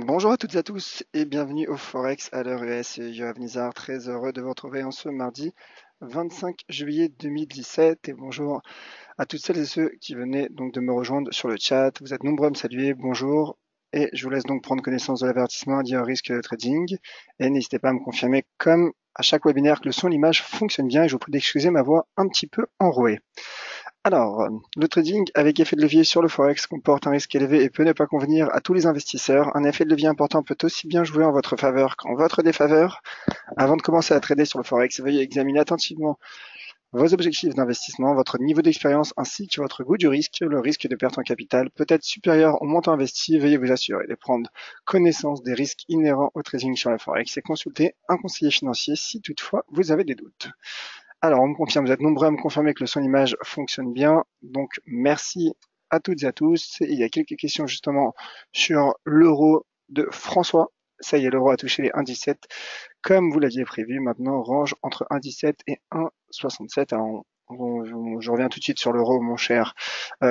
Bonjour à toutes et à tous et bienvenue au Forex à l'heure US. C'est Yoav Nizar, très heureux de vous retrouver en ce mardi 25 juillet 2017 et bonjour à toutes celles et ceux qui venaient donc de me rejoindre sur le chat. Vous êtes nombreux à me saluer, bonjour et je vous laisse donc prendre connaissance de l'avertissement lié au risque de trading et n'hésitez pas à me confirmer comme à chaque webinaire que le son et l'image fonctionnent bien et je vous prie d'excuser ma voix un petit peu enrouée. Alors, le trading avec effet de levier sur le forex comporte un risque élevé et peut ne pas convenir à tous les investisseurs. Un effet de levier important peut aussi bien jouer en votre faveur qu'en votre défaveur. Avant de commencer à trader sur le forex, veuillez examiner attentivement vos objectifs d'investissement, votre niveau d'expérience ainsi que votre goût du risque. Le risque de perte en capital peut être supérieur au montant investi. Veuillez vous assurer de prendre connaissance des risques inhérents au trading sur le forex et consulter un conseiller financier si toutefois vous avez des doutes. Alors, on me confirme, vous êtes nombreux à me confirmer que le son image fonctionne bien. Donc, merci à toutes et à tous. Et il y a quelques questions justement sur l'euro de François. Ça y est, l'euro a touché les 1,17. Comme vous l'aviez prévu, maintenant, range entre 1,17 et 1,67. Alors, je reviens tout de suite sur l'euro, mon cher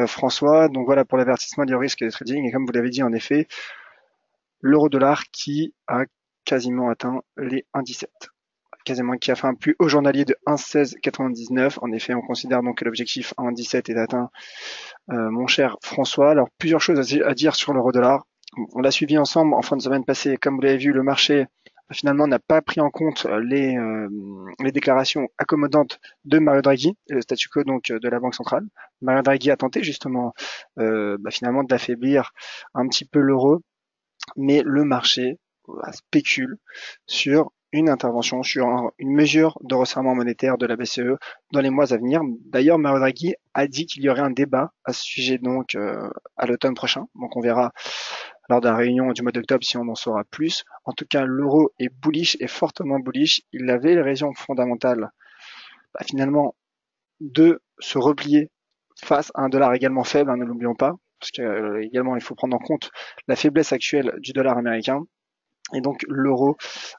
François. Donc voilà pour l'avertissement du risque de trading. Et comme vous l'avez dit, en effet, l'euro-dollar qui a quasiment atteint les 1,17. Quasiment qui a fait un plus haut journalier de 1,1699. En effet, on considère donc que l'objectif 1,17 est atteint, mon cher François. Alors, plusieurs choses à dire sur l'euro-dollar. On l'a suivi ensemble en fin de semaine passée. Comme vous l'avez vu, le marché finalement n'a pas pris en compte les déclarations accommodantes de Mario Draghi et le statu quo donc de la Banque centrale. Mario Draghi a tenté justement finalement d'affaiblir un petit peu l'euro, mais le marché spécule sur une intervention, sur une mesure de resserrement monétaire de la BCE dans les mois à venir. D'ailleurs, Mario Draghi a dit qu'il y aurait un débat à ce sujet donc à l'automne prochain. Donc on verra lors de la réunion du mois d'octobre si on en saura plus. En tout cas, l'euro est bullish et fortement bullish. Il avait les raisons fondamentales finalement de se replier face à un dollar également faible, ne l'oublions pas, parce que également il faut prendre en compte la faiblesse actuelle du dollar américain. Et donc l'euro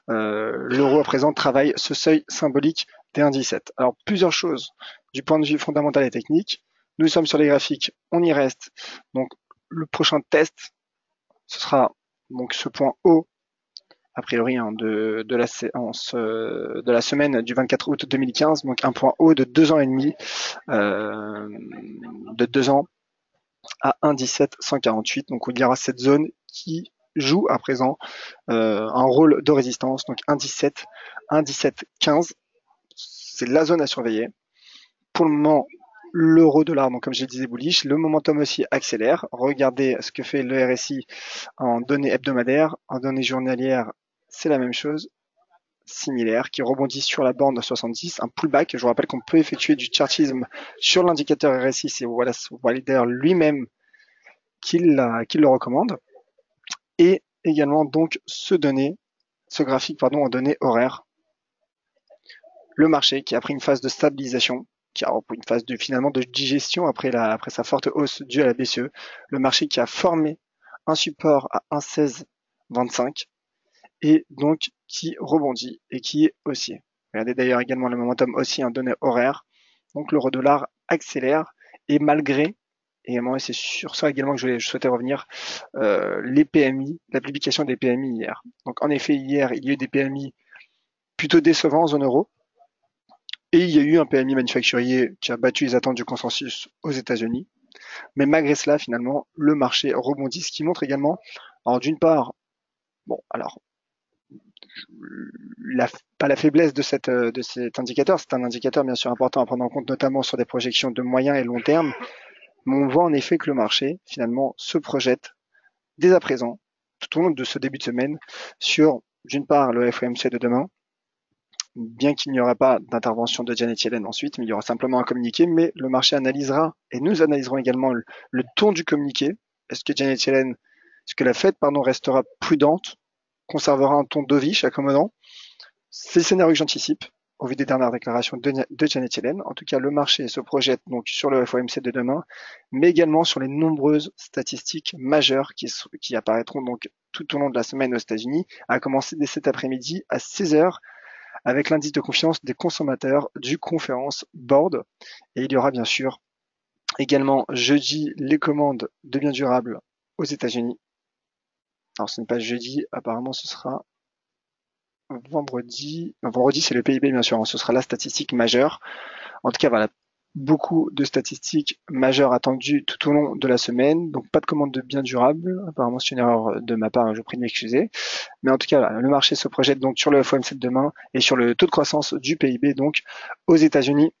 à présent travaille ce seuil symbolique des 1,17. Alors plusieurs choses du point de vue fondamental et technique. Nous sommes sur les graphiques, on y reste. Donc le prochain test, ce sera donc ce point haut a priori de la séance de la semaine du 24 août 2015, donc un point haut de 2 ans et demi, de 2 ans à 1,17 148. Donc il y aura cette zone qui joue à présent un rôle de résistance, donc 1,17, 1,17,15, c'est la zone à surveiller. Pour le moment, l'euro-dollar, donc comme je le disais, bullish, le momentum aussi accélère. Regardez ce que fait le RSI en données hebdomadaires, en données journalières, c'est la même chose, similaire, qui rebondit sur la bande 70, un pullback. Je vous rappelle qu'on peut effectuer du chartisme sur l'indicateur RSI, c'est Wallace Wilder lui-même qui le recommande. Et également donc ce graphique en données horaires, le marché qui a pris une phase de stabilisation, qui a repris une phase finalement de digestion après sa forte hausse due à la BCE, le marché qui a formé un support à 1,1625 et donc qui rebondit et qui est haussier. Regardez d'ailleurs également le momentum haussier en données horaires. Donc l'euro-dollar accélère et malgré, et c'est sur ça également que je souhaitais revenir, les PMI, la publication des PMI hier. Donc en effet, hier, il y a eu des PMI plutôt décevants en zone euro. Et il y a eu un PMI manufacturier qui a battu les attentes du consensus aux États-Unis. Mais malgré cela, finalement, le marché rebondit, ce qui montre également, alors d'une part, bon, alors, pas la faiblesse de cet indicateur, c'est un indicateur bien sûr important à prendre en compte, notamment sur des projections de moyen et long terme, mais on voit en effet que le marché, finalement, se projette dès à présent, tout au long de ce début de semaine, sur, d'une part, le FOMC de demain, bien qu'il n'y aura pas d'intervention de Janet Yellen ensuite, mais il y aura simplement un communiqué, mais le marché analysera, et nous analyserons également le ton du communiqué. Est-ce que Janet Yellen, est-ce que la Fed, restera prudente, conservera un ton dovish, accommodant? C'est le scénario que j'anticipe, au vu des dernières déclarations de Janet Yellen. En tout cas, le marché se projette donc sur le FOMC de demain, mais également sur les nombreuses statistiques majeures qui apparaîtront donc tout au long de la semaine aux États-Unis, à commencer dès cet après-midi à 16h, avec l'indice de confiance des consommateurs du Conference Board. Et il y aura bien sûr également jeudi les commandes de biens durables aux États-Unis. Alors ce n'est pas jeudi, apparemment ce sera vendredi. Non, vendredi c'est le PIB bien sûr, hein, ce sera la statistique majeure. En tout cas voilà, beaucoup de statistiques majeures attendues tout au long de la semaine, donc pas de commande de biens durables. Apparemment c'est une erreur de ma part, je vous prie de m'excuser. Mais en tout cas, voilà, le marché se projette donc sur le FOMC demain et sur le taux de croissance du PIB donc aux États-Unis.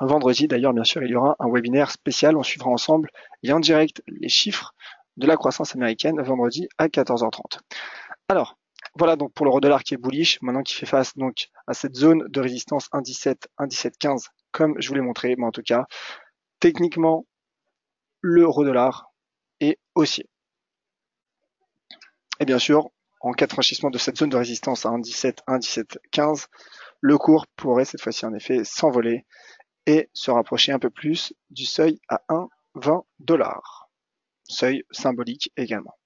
Vendredi d'ailleurs, bien sûr, il y aura un webinaire spécial. On suivra ensemble et en direct les chiffres de la croissance américaine vendredi à 14h30. Alors, voilà donc pour l'euro-dollar qui est bullish, maintenant qui fait face donc à cette zone de résistance 1,17, 1,1715, comme je vous l'ai montré, mais en tout cas, techniquement, l'euro-dollar est haussier. Et bien sûr, en cas de franchissement de cette zone de résistance à 1,17, 1,1715, le cours pourrait cette fois-ci en effet s'envoler et se rapprocher un peu plus du seuil à 1,20$. Seuil symbolique également.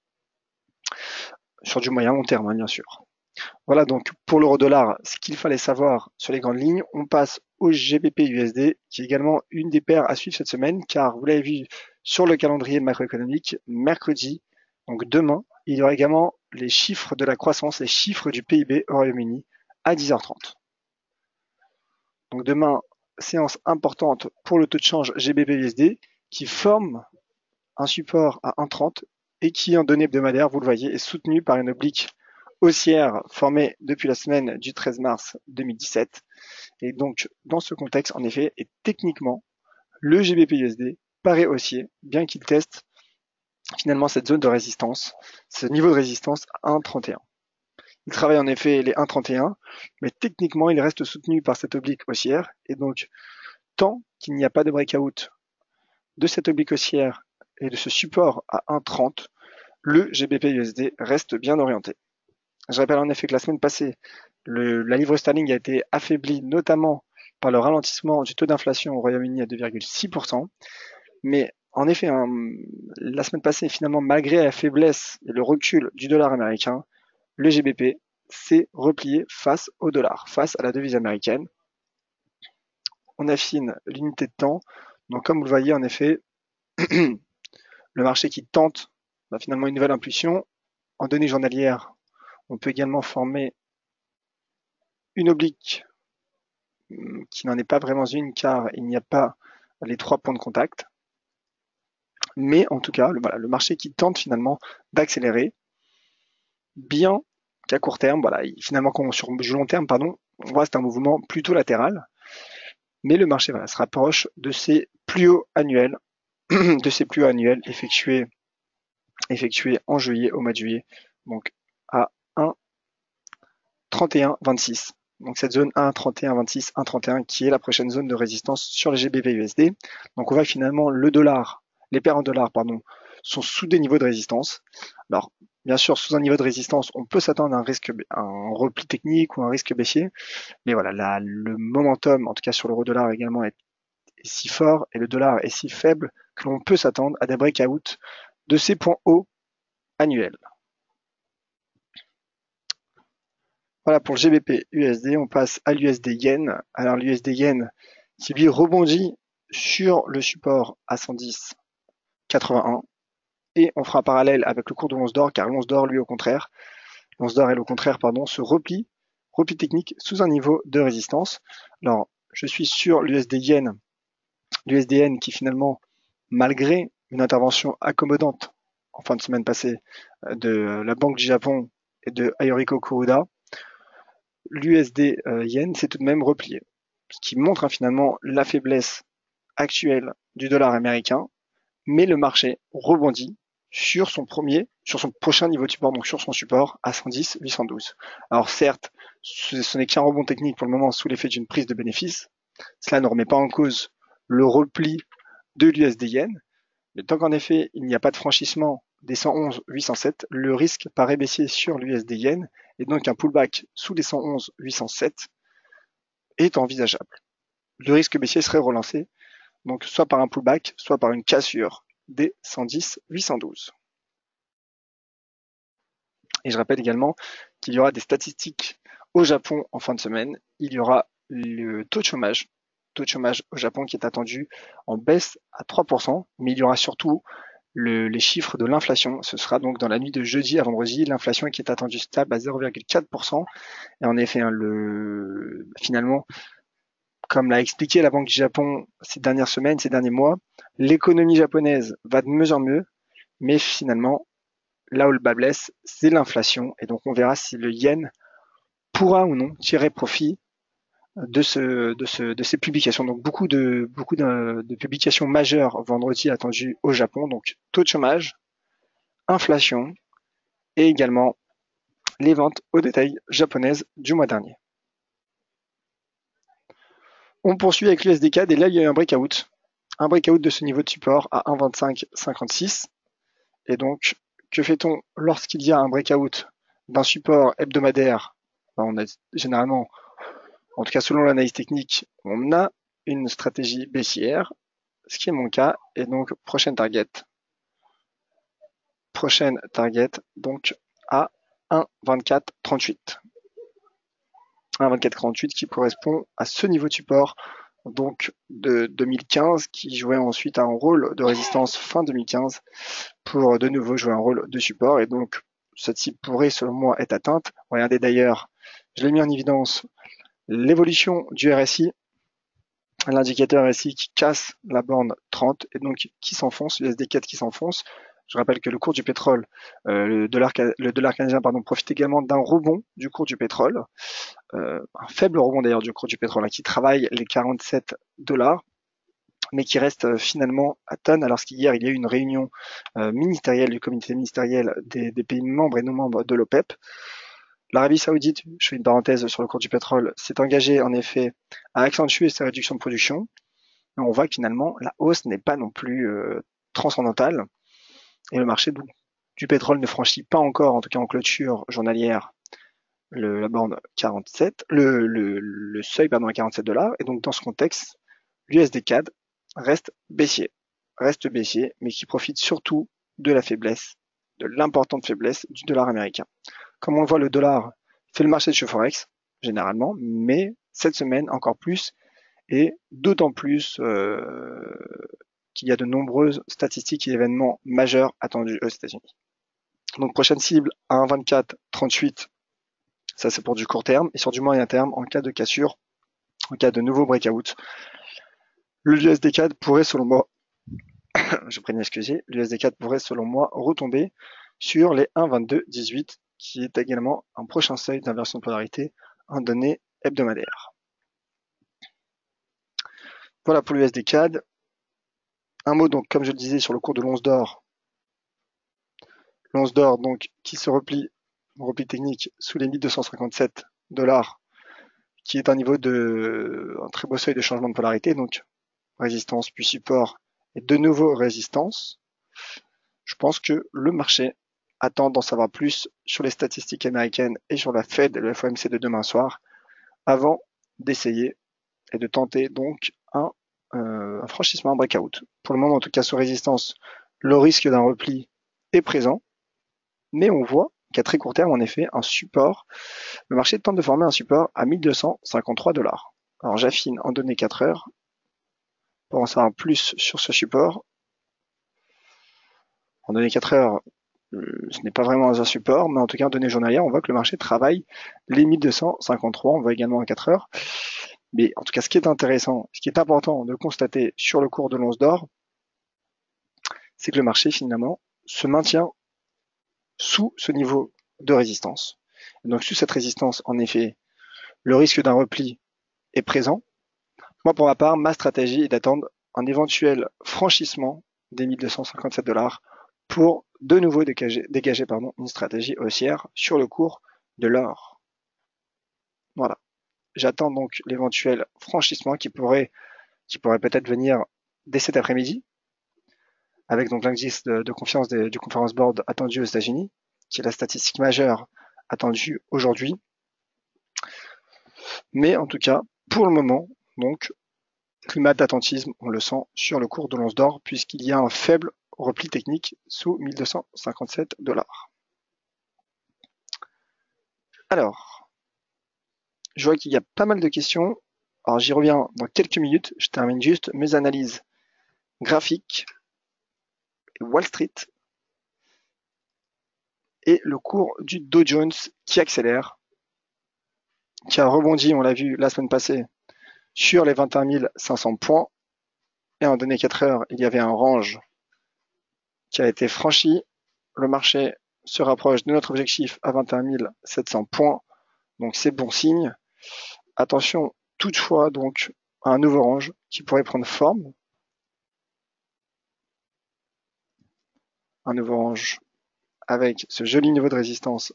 Sur du moyen long terme, hein, bien sûr. Voilà donc pour l'euro-dollar, ce qu'il fallait savoir sur les grandes lignes. On passe au GBP-USD, qui est également une des paires à suivre cette semaine, car vous l'avez vu sur le calendrier macroéconomique, mercredi, donc demain, il y aura également les chiffres de la croissance, les chiffres du PIB au Royaume-Uni à 10h30. Donc demain, séance importante pour le taux de change GBP-USD qui forme un support à 1,30 et qui, en données hebdomadaires, vous le voyez, est soutenu par une oblique haussière formée depuis la semaine du 13 mars 2017. Et donc, dans ce contexte, en effet, et techniquement, le GBP-USD paraît haussier, bien qu'il teste finalement cette zone de résistance, ce niveau de résistance à 1,31. Il travaille en effet les 1,31, mais techniquement, il reste soutenu par cette oblique haussière. Et donc, tant qu'il n'y a pas de breakout de cette oblique haussière et de ce support à 1,30, le GBP-USD reste bien orienté. Je rappelle en effet que la semaine passée, la livre sterling a été affaiblie notamment par le ralentissement du taux d'inflation au Royaume-Uni à 2,6%. Mais en effet, la semaine passée, finalement, malgré la faiblesse et le recul du dollar américain, le GBP s'est replié face au dollar, face à la devise américaine. On affine l'unité de temps. Donc comme vous le voyez, en effet, le marché qui tente finalement une nouvelle impulsion. En données journalières, on peut également former une oblique qui n'en est pas vraiment une car il n'y a pas les 3 points de contact. Mais en tout cas, le marché qui tente finalement d'accélérer, bien qu'à court terme, finalement sur du long terme, on voit c'est un mouvement plutôt latéral. Mais le marché se rapproche de ses plus hauts annuels, effectués en juillet, au mois de juillet, donc à 1,3126. Donc cette zone 1,3126, 1,31 qui est la prochaine zone de résistance sur les GBP-USD. Donc on voit que finalement les paires en dollars, sont sous des niveaux de résistance. Alors bien sûr, sous un niveau de résistance, on peut s'attendre à un repli technique ou un risque baissier. Mais voilà, le momentum, en tout cas sur l'euro-dollar également, est si fort et le dollar est si faible que l'on peut s'attendre à des breakouts de ces points hauts annuels. Voilà pour le GBP USD, on passe à l'USD Yen. Alors l'USD Yen qui lui rebondit sur le support à 110,81 et on fera un parallèle avec le cours de l'once d'or car l'once d'or lui au contraire, se replie technique sous un niveau de résistance. Alors je suis sur l'USD Yen qui finalement, malgré une intervention accommodante en fin de semaine passée de la Banque du Japon et de Haruhiko Kuroda, l'USD Yen s'est tout de même replié, ce qui montre finalement la faiblesse actuelle du dollar américain, mais le marché rebondit sur son prochain niveau de support, donc sur son support à 110,812. Alors certes, ce n'est qu'un rebond technique pour le moment sous l'effet d'une prise de bénéfice. Cela ne remet pas en cause le repli de l'USD Yen, mais tant qu'en effet il n'y a pas de franchissement des 111,807, le risque paraît baissier sur l'USD Yen et donc un pullback sous les 111,807 est envisageable. Le risque baissier serait relancé, donc soit par un pullback, soit par une cassure des 110,812. Et je rappelle également qu'il y aura des statistiques au Japon en fin de semaine. Il y aura le taux de chômage au Japon qui est attendu en baisse à 3%, mais il y aura surtout les chiffres de l'inflation. Ce sera donc dans la nuit de jeudi à vendredi, l'inflation qui est attendue stable à 0,4%. Et en effet, hein, finalement, comme l'a expliqué la Banque du Japon ces dernières semaines, ces derniers mois, l'économie japonaise va de mieux en mieux, mais finalement, là où le bas blesse, c'est l'inflation. Et donc on verra si le yen pourra ou non tirer profit de ces publications. Donc beaucoup de publications majeures vendredi attendues au Japon. Donc taux de chômage, inflation et également les ventes au détail japonaises du mois dernier. On poursuit avec l'USD-CAD et là il y a eu un breakout. Un breakout de ce niveau de support à 1,2556. Et donc, que fait-on lorsqu'il y a un breakout d'un support hebdomadaire? On a généralement, en tout cas selon l'analyse technique, on a une stratégie baissière, ce qui est mon cas, et donc prochaine target donc à 1,2438. 1,2438 qui correspond à ce niveau de support donc de 2015 qui jouait ensuite un rôle de résistance fin 2015 pour de nouveau jouer un rôle de support et donc cette cible pourrait selon moi être atteinte. Regardez d'ailleurs, je l'ai mis en évidence, l'évolution du RSI, l'indicateur RSI qui casse la borne 30 et donc qui s'enfonce, le SD4 qui s'enfonce. Je rappelle que le cours du pétrole, le dollar canadien profite également d'un rebond du cours du pétrole, un faible rebond d'ailleurs du cours du pétrole qui travaille les 47 $, mais qui reste finalement à tonne, alors qu'hier il y a eu une réunion ministérielle du comité ministériel des pays membres et non membres de l'OPEP. L'Arabie Saoudite, je fais une parenthèse sur le cours du pétrole, s'est engagée en effet à accentuer ses réductions de production. Et on voit que finalement la hausse n'est pas non plus transcendantale et le marché du pétrole ne franchit pas encore, en tout cas en clôture journalière, la borne 47, le seuil à 47 $. Et donc dans ce contexte, l'USD-CAD reste baissier, mais qui profite surtout de la faiblesse, de l'importante faiblesse du dollar américain. Comme on le voit, le dollar fait le marché de chez Forex, généralement, mais cette semaine encore plus, et d'autant plus qu'il y a de nombreuses statistiques et événements majeurs attendus aux États-Unis. Donc prochaine cible à 1,2438, ça c'est pour du court terme, et sur du moyen terme, en cas de cassure, en cas de nouveau breakout, le USD-CAD pourrait selon moi, je prie de m'excuser, l'USD-CAD pourrait selon moi retomber sur les 1,2218, qui est également un prochain seuil d'inversion de polarité en données hebdomadaires. Voilà pour l'USD-CAD. Un mot donc, comme je le disais, sur le cours de l'once d'or. L'once d'or donc qui se replie technique sous les 1257 $, qui est un niveau un très beau seuil de changement de polarité, donc résistance puis support et de nouveau résistance. Je pense que le marché attend d'en savoir plus sur les statistiques américaines et sur la Fed et le FOMC de demain soir avant d'essayer et de tenter donc un franchissement, un breakout. Pour le moment, en tout cas, sous résistance, le risque d'un repli est présent, mais on voit qu'à très court terme, en effet, un support, le marché tente de former un support à 1253 $. Alors j'affine en données 4 heures pour en savoir plus sur ce support. En données 4 heures, ce n'est pas vraiment un support, mais en tout cas en données journalières, on voit que le marché travaille les 1253, on voit également en 4 heures. Mais en tout cas, ce qui est intéressant, ce qui est important de constater sur le cours de l'once d'or, c'est que le marché finalement se maintient sous ce niveau de résistance. Et donc sous cette résistance, en effet, le risque d'un repli est présent. Moi, pour ma part, ma stratégie est d'attendre un éventuel franchissement des 1257 $ pour de nouveau dégager une stratégie haussière sur le cours de l'or. Voilà. J'attends donc l'éventuel franchissement qui pourrait peut-être venir dès cet après-midi, avec donc l'indice de confiance du Conference Board attendu aux États-Unis, qui est la statistique majeure attendue aujourd'hui. Mais en tout cas, pour le moment, donc, climat d'attentisme, on le sent sur le cours de l'once d'or, puisqu'il y a un faible repli technique sous 1257 $. Alors, je vois qu'il y a pas mal de questions. Alors j'y reviens dans quelques minutes. Je termine juste mes analyses graphiques Wall Street et le cours du Dow Jones qui accélère, qui a rebondi, on l'a vu la semaine passée, sur les 21 500 points. Et en données 4 heures, il y avait un range qui a été franchi. Le marché se rapproche de notre objectif à 21 700 points. Donc c'est bon signe. Attention toutefois donc à un nouveau range qui pourrait prendre forme. Un nouveau range avec ce joli niveau de résistance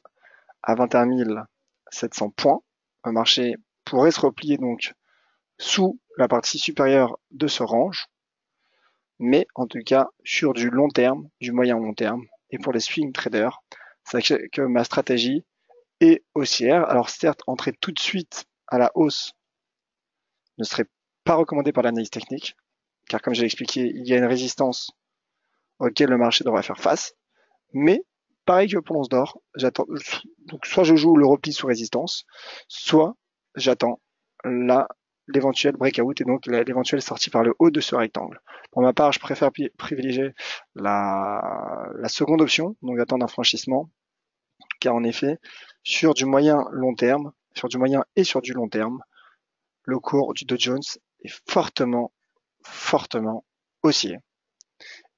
à 21 700 points. Le marché pourrait se replier donc sous la partie supérieure de ce range, mais en tout cas sur du long terme, du moyen long terme, et pour les swing traders, sachez que ma stratégie est haussière. Alors certes, entrer tout de suite à la hausse ne serait pas recommandé par l'analyse technique, car comme j'ai expliqué, il y a une résistance auquel le marché devrait faire face, mais pareil que pour l'once d'or, j'attends, donc soit je joue le repli sous résistance, soit j'attends l'éventuel breakout et donc l'éventuelle sortie par le haut de ce rectangle. Pour ma part, je préfère privilégier la seconde option, donc attendre un franchissement, car en effet, sur du moyen long terme, sur du moyen et sur du long terme, le cours du Dow Jones est fortement haussier.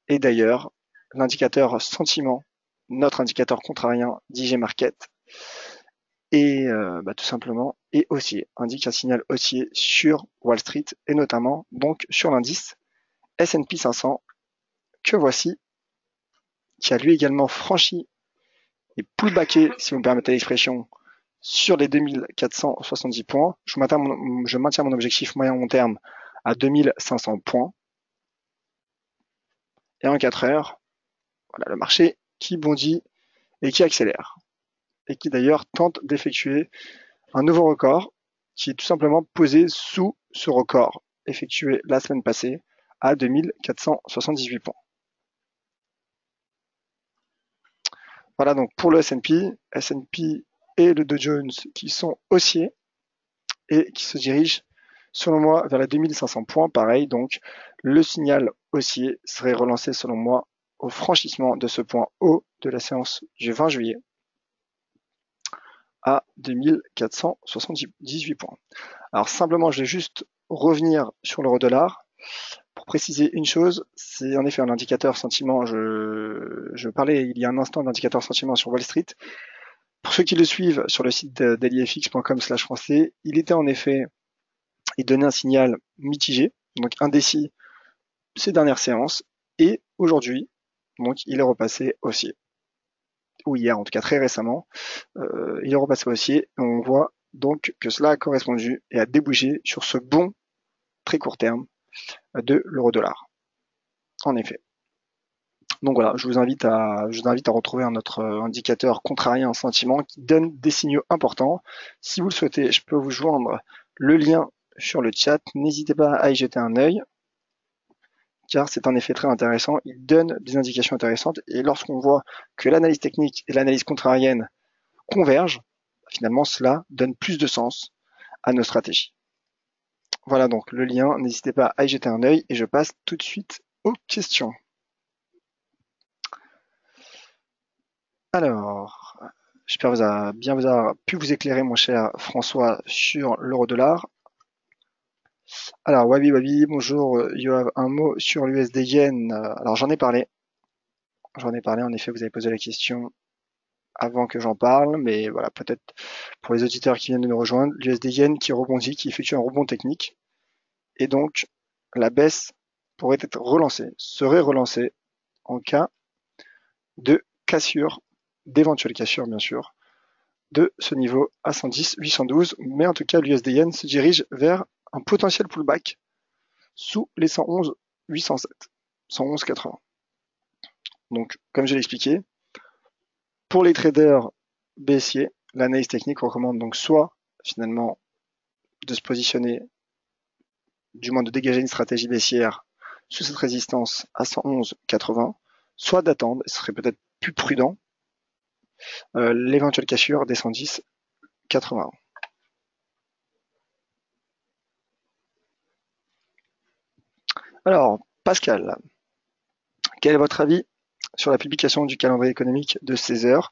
Et d'ailleurs, l'indicateur sentiment, notre indicateur contrarien d'IG Market, et tout simplement est haussier, indique un signal haussier sur Wall Street et notamment donc sur l'indice S&P 500 que voici, qui a lui également franchi et pullbacké, si vous me permettez l'expression, sur les 2470 points. Je maintiens mon objectif moyen long terme à 2500 points. Et en 4 heures, voilà le marché qui bondit et qui accélère. Et qui d'ailleurs tente d'effectuer un nouveau record qui est tout simplement posé sous ce record effectué la semaine passée à 2478 points. Voilà donc pour le S&P et le Dow Jones qui sont haussiers et qui se dirigent selon moi vers les 2500 points. Pareil, donc le signal haussier serait relancé selon moi au franchissement de ce point haut de la séance du 20 juillet à 2478 points. Alors simplement, je vais juste revenir sur l'euro-dollar pour préciser une chose, c'est en effet un indicateur sentiment, je parlais il y a un instant d'indicateur sentiment sur Wall Street. Pour ceux qui le suivent sur le site dailyfx.com/français, il était en effet, il donnait un signal mitigé, donc indécis ces dernières séances, et aujourd'hui, donc il est repassé haussier. Ou hier, en tout cas très récemment, il est repassé haussier, et on voit donc que cela a correspondu et a débouché sur ce bon très court terme de l'euro-dollar. En effet. Donc voilà, je vous invite à retrouver un autre indicateur contrarien sentiment qui donne des signaux importants. Si vous le souhaitez, je peux vous joindre le lien sur le chat. N'hésitez pas à y jeter un œil, car c'est en effet très intéressant. Il donne des indications intéressantes. Et lorsqu'on voit que l'analyse technique et l'analyse contrarienne convergent, finalement, cela donne plus de sens à nos stratégies. Voilà donc le lien. N'hésitez pas à y jeter un œil et je passe tout de suite aux questions. Alors, j'espère vous avoir pu vous éclairer, mon cher François, sur l'euro-dollar. Alors, Wabi, bonjour, Yoav, un mot sur l'USD Yen. Alors, j'en ai parlé, en effet, vous avez posé la question avant que j'en parle, mais voilà, peut-être pour les auditeurs qui viennent de nous rejoindre, l'USD Yen qui rebondit, qui effectue un rebond technique, et donc la baisse pourrait être relancée, serait relancée en cas de cassure, d'éventuelle cassure, bien sûr, de ce niveau à 110, 812, mais en tout cas l'USD Yen se dirige vers un potentiel pullback sous les 111, 807, 111,80. Donc, comme je l'ai expliqué, pour les traders baissiers, l'analyse technique recommande donc soit finalement de se positionner, du moins de dégager une stratégie baissière sous cette résistance à 111,80, soit d'attendre, et ce serait peut-être plus prudent, l'éventuelle cassure des 110,80. Alors, Pascal, quel est votre avis sur la publication du calendrier économique de 16 heures.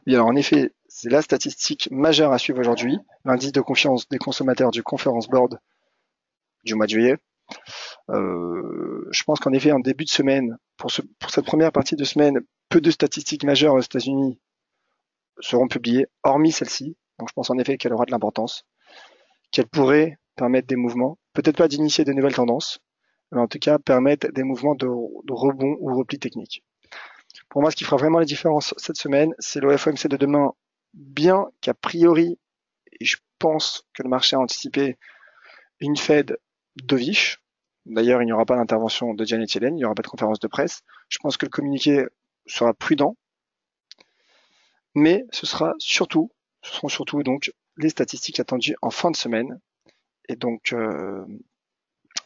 Et alors, en effet, c'est la statistique majeure à suivre aujourd'hui, l'indice de confiance des consommateurs du Conference Board du mois de juillet. Je pense qu'en effet, en début de semaine, pour cette première partie de semaine, peu de statistiques majeures aux États-Unis seront publiées, hormis celle-ci. Donc je pense en effet qu'elle aura de l'importance, qu'elle pourrait permettre des mouvements, peut-être pas d'initier de nouvelles tendances, mais en tout cas permettre des mouvements de rebond ou repli technique. Pour moi, ce qui fera vraiment la différence cette semaine, c'est le FOMC de demain, bien qu'a priori, et je pense que le marché a anticipé une Fed dovish. D'ailleurs, il n'y aura pas d'intervention de Janet Yellen, il n'y aura pas de conférence de presse. Je pense que le communiqué sera prudent, mais ce seront surtout donc les statistiques attendues en fin de semaine, et donc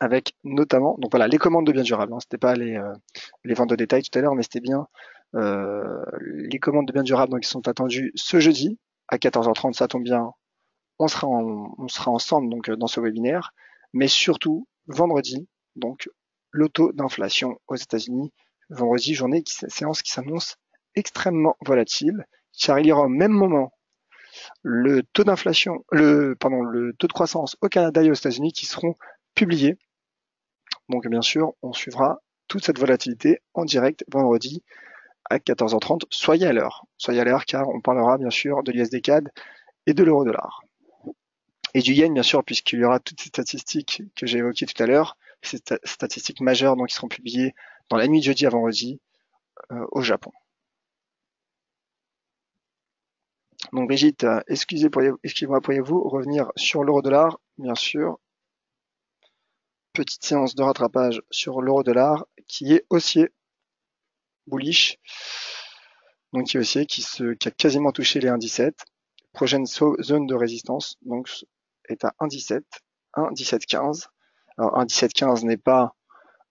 avec notamment, donc voilà, les commandes de biens durables. Hein, c'était pas les ventes de détail tout à l'heure, mais c'était bien les commandes de biens durables donc, qui sont attendues ce jeudi à 14h30. Ça tombe bien, on sera ensemble donc dans ce webinaire, mais surtout vendredi, donc le taux d'inflation aux États-Unis, vendredi, séance qui s'annonce extrêmement volatile, car il y aura au même moment le taux d'inflation, le taux de croissance au Canada et aux États-Unis qui seront publiés. Donc bien sûr, on suivra toute cette volatilité en direct vendredi à 14h30. Soyez à l'heure car on parlera bien sûr de l'USD CAD et de l'euro-dollar. Et du yen, bien sûr, puisqu'il y aura toutes ces statistiques que j'ai évoquées tout à l'heure, ces statistiques majeures donc, qui seront publiées dans la nuit de jeudi à vendredi au Japon. Donc Brigitte, excusez-moi, pourriez-vous revenir sur l'euro-dollar, bien sûr. Petite séance de rattrapage sur l'euro-dollar qui est haussier, bullish, donc qui est haussier, qui a quasiment touché les 1,17. Prochaine zone de résistance donc est à 1,17, 1,1715. Alors 1,1715 n'est pas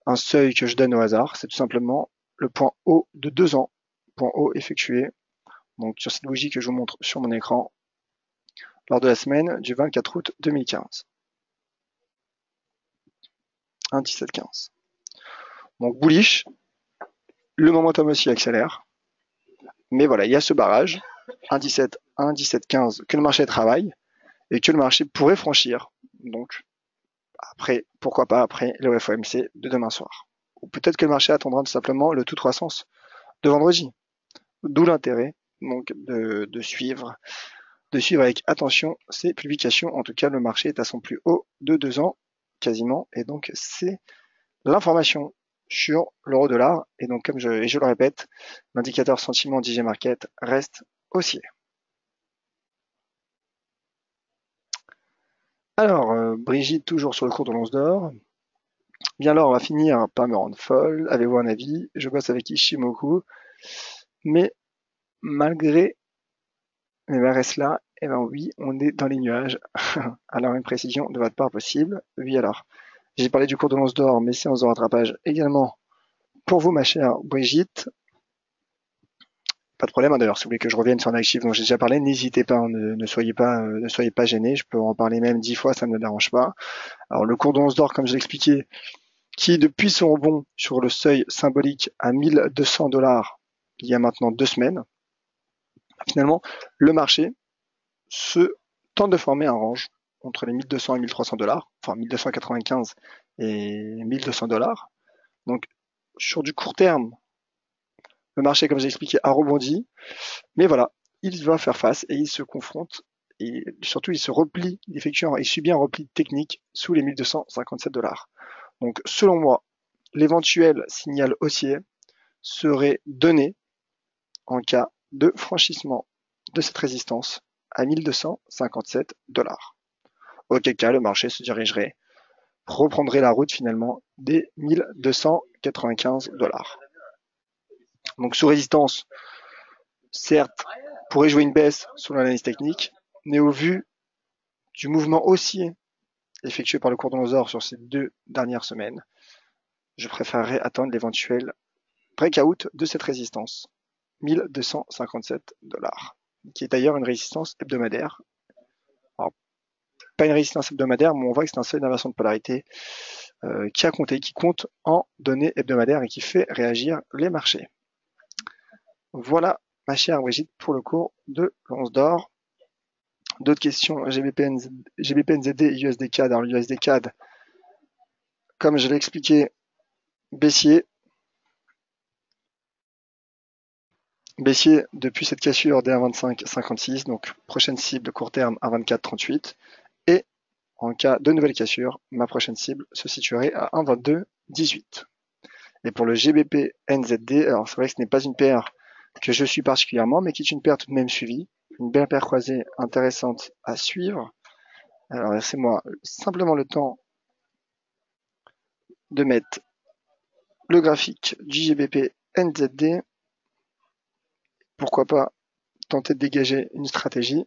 un seuil que je donne au hasard, c'est tout simplement le point haut de 2 ans, point haut effectué donc sur cette bougie que je vous montre sur mon écran lors de la semaine du 24 août 2015. 1,1715. Donc bullish, le momentum aussi accélère, mais voilà, il y a ce barrage 1,17, 1,1715 que le marché travaille et que le marché pourrait franchir. Donc après, pourquoi pas après le FOMC de demain soir. Ou peut-être que le marché attendra tout simplement le tout croissance de vendredi. D'où l'intérêt donc de suivre avec attention ces publications. En tout cas, le marché est à son plus haut de 2 ans quasiment, et donc c'est l'information sur l'euro-dollar. Et donc, comme je le répète, l'indicateur sentiment DJ Market reste haussier. Alors, Brigitte, toujours sur le cours de l'once d'or. Bien alors, on va finir par me rendre folle. Avez-vous un avis? Je bosse avec Ishimoku, mais malgré cela, eh ben oui, on est dans les nuages. Alors, une précision de votre part possible? Oui, alors. J'ai parlé du cours de l'once d'or, mais séance de rattrapage également pour vous, ma chère Brigitte. Pas de problème, hein, d'ailleurs, si vous voulez que je revienne sur un actif dont j'ai déjà parlé, n'hésitez pas, hein, ne soyez pas gênés, je peux en parler même 10 fois, ça ne me dérange pas. Alors, le cours de l'once d'or, comme je l'ai expliqué, qui depuis son rebond sur le seuil symbolique à 1200 $, il y a maintenant 2 semaines, finalement, le marché se tente de former un range entre les 1200 et 1300 $, enfin 1295 et 1200 $. Donc, sur du court terme, le marché, comme j'ai expliqué, a rebondi, mais voilà, il va faire face et il se confronte et surtout il se replie, il subit un repli technique sous les 1257 $. Donc, selon moi, l'éventuel signal haussier serait donné en cas de franchissement de cette résistance à 1257 $. Auquel cas, le marché se dirigerait, reprendrait la route finalement des 1295 $. Donc sous résistance, certes, pourrait jouer une baisse sous l'analyse technique, mais au vu du mouvement haussier effectué par le cours de l'once d'or sur ces 2 dernières semaines, je préférerais attendre l'éventuel breakout de cette résistance, 1257 $, qui est d'ailleurs une résistance hebdomadaire. Alors, pas une résistance hebdomadaire, mais on voit que c'est un seuil d'inversion de polarité qui compte en données hebdomadaires et qui fait réagir les marchés. Voilà, ma chère Brigitte, pour le cours de l'once d'or. D'autres questions, GBP/NZD et USD CAD. Alors l'USD CAD, comme je l'ai expliqué, baissier. Baissier depuis cette cassure des 1,2556, donc prochaine cible court terme à 24,38. Et en cas de nouvelle cassure, ma prochaine cible se situerait à 1,2218. Et pour le GBP NZD, alors c'est vrai que ce n'est pas une paire que je suis particulièrement, mais qui est une paire tout de même suivie. Une belle paire croisée intéressante à suivre. Alors laissez-moi simplement le temps de mettre le graphique du GBP NZD. Pourquoi pas tenter de dégager une stratégie.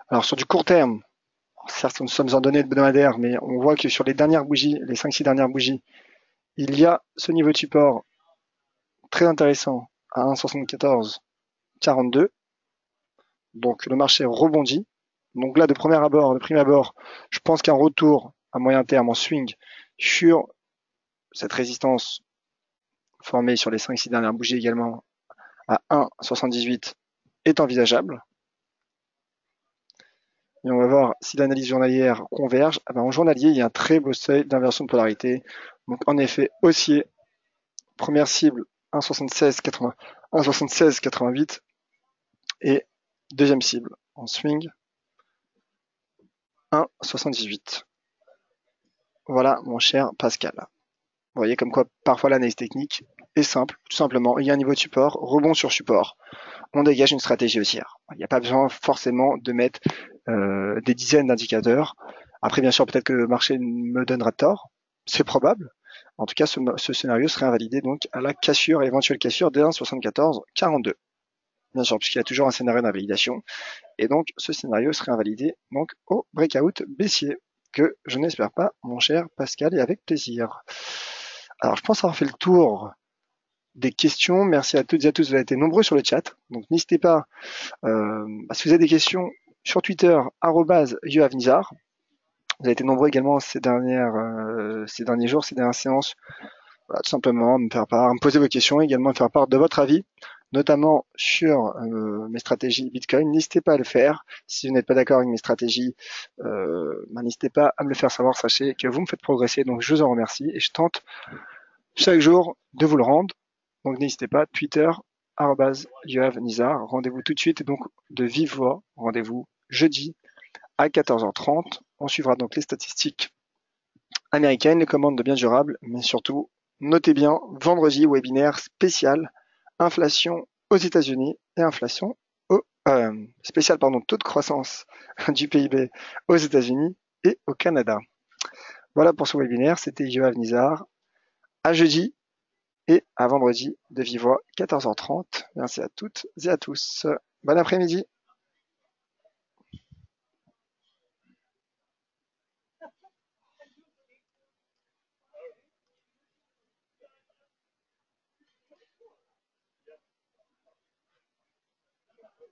Alors sur du court terme, certes nous sommes en données hebdomadaires, mais on voit que sur les dernières bougies, les 5-6 dernières bougies, il y a ce niveau de support très intéressant à 1,7442. Donc le marché rebondit. Donc là, de prime abord, je pense qu'un retour à moyen terme en swing sur cette résistance formée sur les 5-6 dernières bougies également à 1,78 est envisageable. Et on va voir si l'analyse journalière converge. En journalier, il y a un très beau seuil d'inversion de polarité. Donc en effet, haussier, première cible 1,7680, 1,7688 et deuxième cible en swing 1,78. Voilà mon cher Pascal. Vous voyez comme quoi parfois l'analyse technique est simple, tout simplement. Il y a un niveau de support, rebond sur support. On dégage une stratégie haussière. Il n'y a pas besoin forcément de mettre des dizaines d'indicateurs. Après, bien sûr, peut-être que le marché me donnera tort. C'est probable. En tout cas, ce scénario serait invalidé donc à la cassure, éventuelle cassure des 1,7442. Bien sûr, puisqu'il y a toujours un scénario d'invalidation. Et donc, ce scénario serait invalidé donc au breakout baissier, que je n'espère pas, mon cher Pascal, et avec plaisir. Alors, je pense avoir fait le tour des questions. Merci à toutes et à tous, vous avez été nombreux sur le chat. Donc, n'hésitez pas, si vous avez des questions, sur Twitter, @yoavnizar. Vous avez été nombreux également ces derniers jours, ces dernières séances. Voilà, tout simplement, me poser vos questions, également me faire part de votre avis, notamment sur mes stratégies Bitcoin. N'hésitez pas à le faire. Si vous n'êtes pas d'accord avec mes stratégies, n'hésitez pas à me le faire savoir. Sachez que vous me faites progresser, donc je vous en remercie et je tente chaque jour de vous le rendre. Donc n'hésitez pas, Twitter, @yoavnizar. Rendez-vous tout de suite, donc de vive voix. Rendez-vous jeudi à 14h30. On suivra donc les statistiques américaines, les commandes de biens durables, mais surtout, notez bien, vendredi, webinaire spécial, inflation aux États-Unis et inflation spécial, taux de croissance du PIB aux États-Unis et au Canada. Voilà pour ce webinaire, c'était Yoav Nizar. À jeudi et à vendredi de vive voix, 14h30. Merci à toutes et à tous. Bon après-midi.